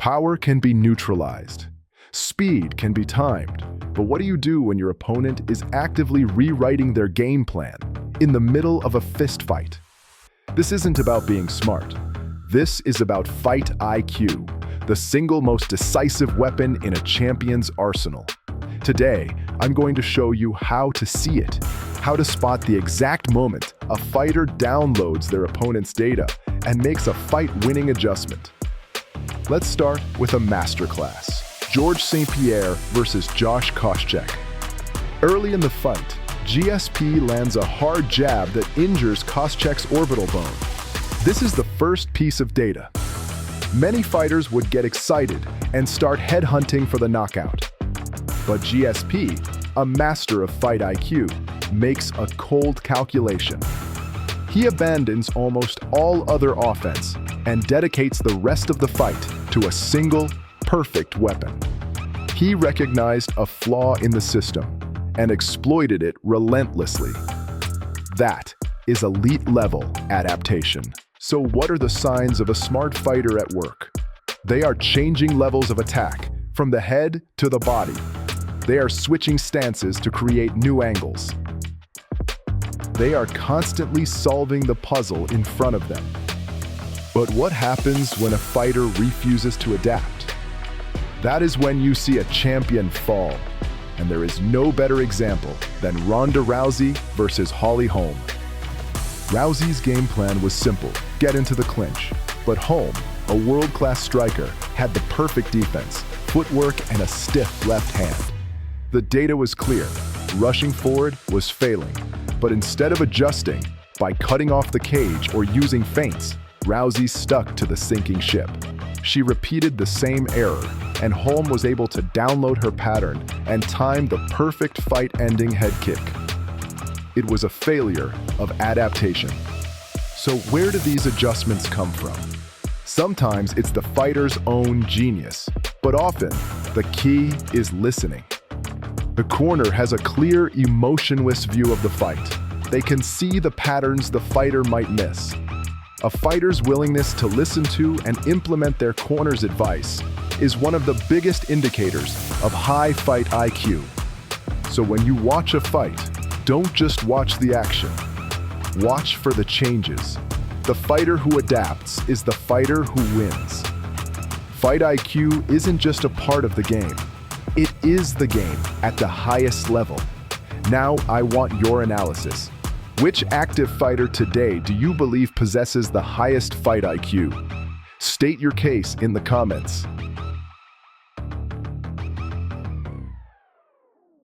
Power can be neutralized. Speed can be timed. But what do you do when your opponent is actively rewriting their game plan in the middle of a fist fight? This isn't about being smart. This is about fight IQ, the single most decisive weapon in a champion's arsenal. Today, I'm going to show you how to see it, how to spot the exact moment a fighter downloads their opponent's data and makes a fight-winning adjustment. Let's start with a masterclass. George St-Pierre versus Josh Koscheck. Early in the fight, GSP lands a hard jab that injures Koscheck's orbital bone. This is the first piece of data. Many fighters would get excited and start headhunting for the knockout. But GSP, a master of fight IQ, makes a cold calculation. He abandons almost all other offense and dedicates the rest of the fight to a single, perfect weapon. He recognized a flaw in the system and exploited it relentlessly. That is elite-level adaptation. So what are the signs of a smart fighter at work? They are changing levels of attack from the head to the body. They are switching stances to create new angles. They are constantly solving the puzzle in front of them. But what happens when a fighter refuses to adapt? That is when you see a champion fall, and there is no better example than Ronda Rousey versus Holly Holm. Rousey's game plan was simple: get into the clinch. But Holm, a world-class striker, had the perfect defense, footwork, and a stiff left hand. The data was clear: rushing forward was failing. But instead of adjusting by cutting off the cage or using feints, Rousey stuck to the sinking ship. She repeated the same error, and Holm was able to download her pattern and time the perfect fight-ending head kick. It was a failure of adaptation. So where do these adjustments come from? Sometimes it's the fighter's own genius, but often the key is listening. The corner has a clear, emotionless view of the fight. They can see the patterns the fighter might miss. A fighter's willingness to listen to and implement their corner's advice is one of the biggest indicators of high fight IQ. So when you watch a fight, don't just watch the action. Watch for the changes. The fighter who adapts is the fighter who wins. Fight IQ isn't just a part of the game. It is the game at the highest level. Now I want your analysis. Which active fighter today do you believe possesses the highest fight IQ? State your case in the comments.